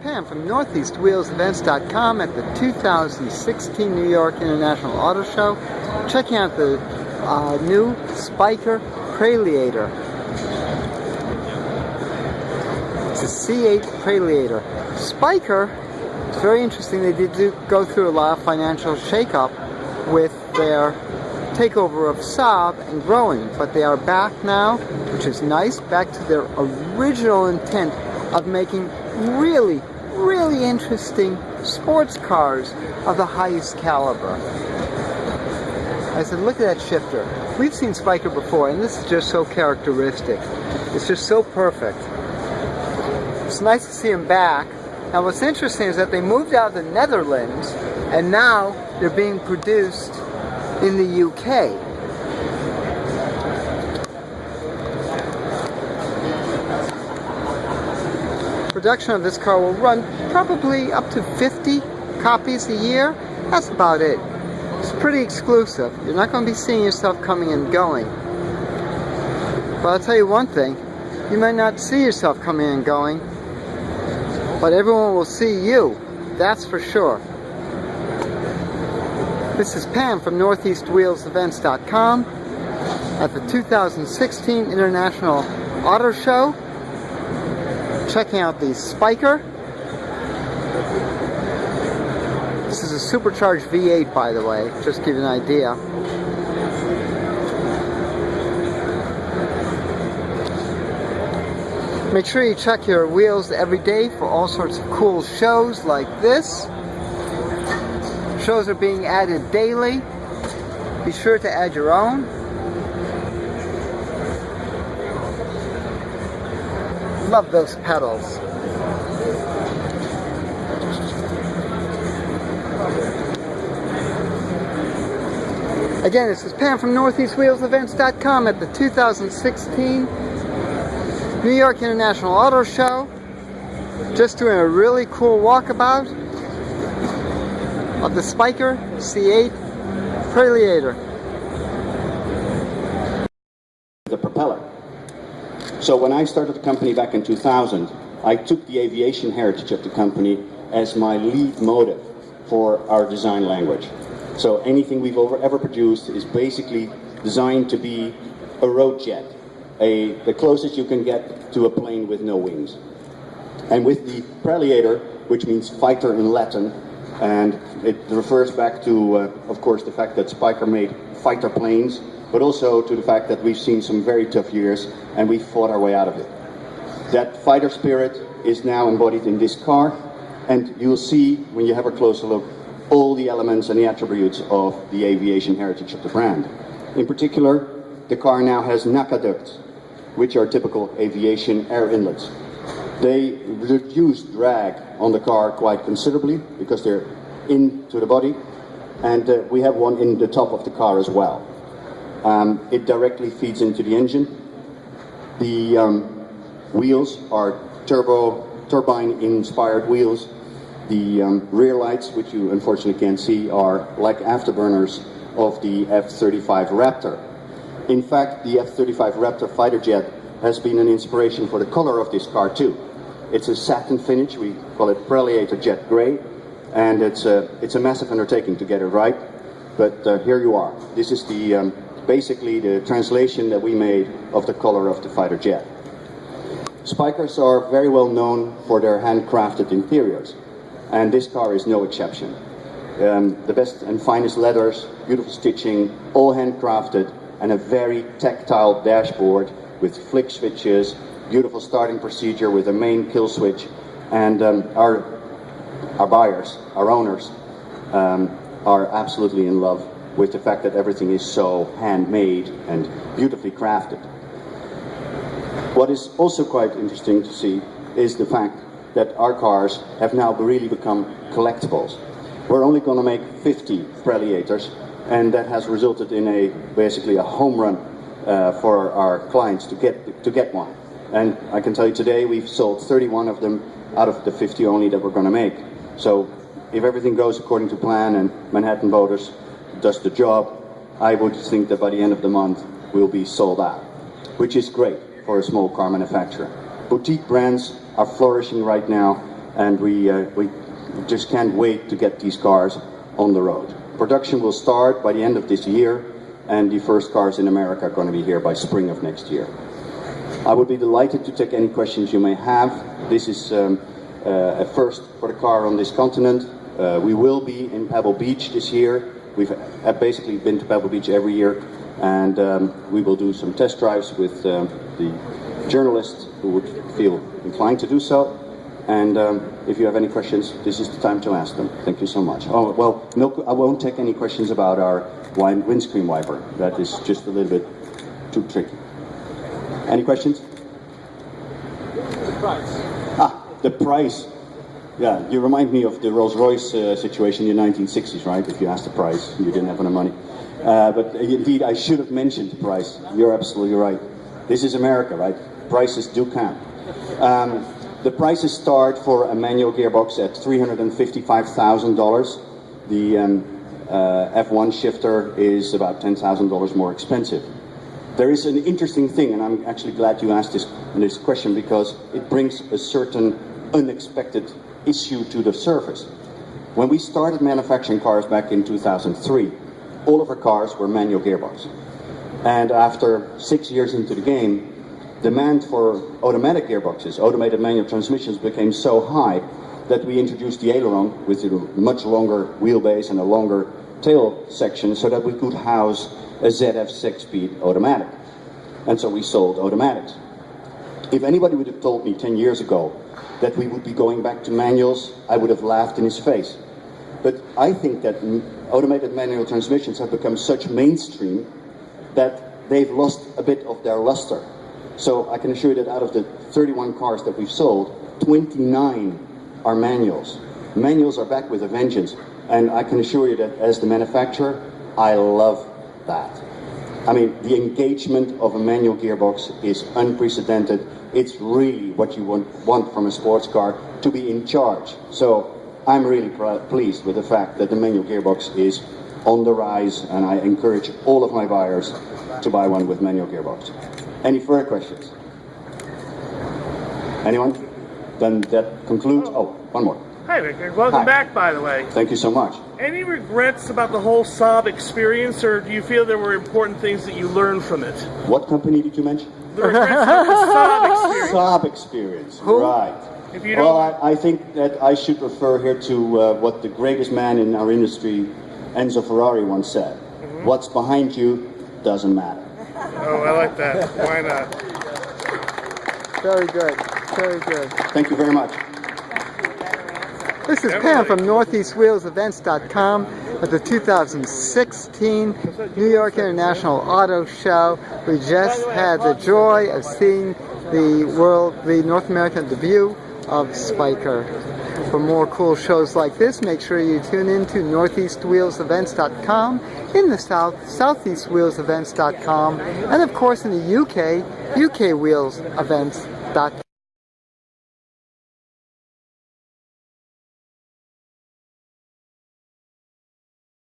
Pam from NortheastWheelsEvents.com at the 2016 New York International Auto Show, checking out the new Spyker Prelator. It's a C8 Prelator. Spyker, it's very interesting, they did go through a lot of financial shakeup with their takeover of Saab and growing, but they are back now, which is nice, back to their original intent of making really, really interesting sports cars of the highest caliber. I said, look at that shifter. We've seen Spyker before, and this is just so characteristic. It's just so perfect. It's nice to see them back. Now what's interesting is that they moved out of the Netherlands, and now they're being produced in the UK. Production of this car will run probably up to 50 copies a year. That's about it. It's pretty exclusive. You're not going to be seeing yourself coming and going. But I'll tell you one thing. You might not see yourself coming and going, but everyone will see you. That's for sure. This is Pam from NortheastWheelsEvents.com at the 2016 International Auto Show, checking out the Spyker. This is a supercharged V8, by the way, just to give you an idea. Make sure you check your wheels every day for all sorts of cool shows like this. Shows are being added daily. Be sure to add your own. Love those pedals. Again, this is Pam from NortheastWheelsEvents.com at the 2016 New York International Auto Show. Just doing a really cool walkabout of the Spyker C8 Prelator. The propeller. So when I started the company back in 2000, I took the aviation heritage of the company as my lead motive for our design language. So anything we've ever produced is basically designed to be a road jet, the closest you can get to a plane with no wings. And with the Prelator, which means fighter in Latin, and it refers back to, of course, the fact that Spyker made fighter planes, but also to the fact that we've seen some very tough years and we fought our way out of it. That fighter spirit is now embodied in this car, and you'll see, when you have a closer look, all the elements and the attributes of the aviation heritage of the brand. In particular, the car now has NACA ducts, which are typical aviation air inlets. They reduce drag on the car quite considerably because they're into the body, and we have one in the top of the car as well. It directly feeds into the engine. The wheels are turbine-inspired wheels. The rear lights, which you unfortunately can't see, are like afterburners of the F-35 Raptor. In fact, the F-35 Raptor fighter jet has been an inspiration for the color of this car too. It's a satin finish, we call it Prelator Jet Grey, and it's a massive undertaking to get it right, but here you are. This is the basically the translation that we made of the color of the fighter jet. Spykers are very well known for their handcrafted interiors, and this car is no exception. The best and finest leathers, beautiful stitching, all handcrafted, and a very tactile dashboard with flick switches, beautiful starting procedure with a main kill switch, and our buyers, our owners, are absolutely in love with the fact that everything is so handmade and beautifully crafted. What is also quite interesting to see is the fact that our cars have now really become collectibles. We're only going to make 50 Prelators, and that has resulted in basically a home run for our clients to get one. And I can tell you today we've sold 31 of them out of the 50 only that we're going to make. So if everything goes according to plan and Manhattan Motors does the job, I would think that by the end of the month we'll be sold out, which is great for a small car manufacturer. Boutique brands are flourishing right now, and we just can't wait to get these cars on the road. Production will start by the end of this year, and the first cars in America are going to be here by spring of next year. I would be delighted to take any questions you may have. This is a first for the car on this continent. We will be in Pebble Beach this year. We've basically been to Pebble Beach every year, and we will do some test drives with the journalists who would feel inclined to do so. And if you have any questions, this is the time to ask them. Thank you so much. Oh, well, no, I won't take any questions about our windscreen wiper. That is just a little bit too tricky. Any questions? The price. The price. Yeah, you remind me of the Rolls-Royce situation in the 1960s, right? If you asked the price, you didn't have any money. But indeed, I should have mentioned the price. You're absolutely right. This is America, right? Prices do count. The prices start for a manual gearbox at $355,000. The F1 shifter is about $10,000 more expensive. There is an interesting thing, and I'm actually glad you asked this question, because it brings a certain unexpected issue to the surface. When we started manufacturing cars back in 2003, all of our cars were manual gearbox. And after 6 years into the game, demand for automatic gearboxes, automated manual transmissions, became so high that we introduced the aileron with a much longer wheelbase and a longer tail section so that we could house a ZF 6-speed automatic. And so we sold automatics. If anybody would have told me 10 years ago that we would be going back to manuals, I would have laughed in his face. But I think that automated manual transmissions have become such mainstream that they've lost a bit of their luster. So I can assure you that out of the 31 cars that we've sold, 29 are manuals. Manuals are back with a vengeance. And I can assure you that as the manufacturer, I love that. I mean, the engagement of a manual gearbox is unprecedented. It's really what you want from a sports car, to be in charge. So I'm really pleased with the fact that the manual gearbox is on the rise, and I encourage all of my buyers to buy one with manual gearbox. Any further questions? Anyone? Then that concludes. Oh, one more. Hi, Victor. Welcome back, by the way. Thank you so much. Any regrets about the whole Saab experience, or do you feel there were important things that you learned from it? What company did you mention? The regrets about the Saab experience. Saab experience, Who? right. If you don't... Well, I think that I should refer here to what the greatest man in our industry, Enzo Ferrari, once said. What's behind you doesn't matter. Oh, I like that. Why not? Very good. Very good. Thank you very much. This is Pam from NortheastWheelsEvents.com at the 2016 New York International Auto Show. We just had the joy of seeing the North American debut of Spyker. For more cool shows like this, make sure you tune in to NortheastWheelsEvents.com, in the South, SoutheastWheelsEvents.com, and of course in the UK, UKWheelsEvents.com.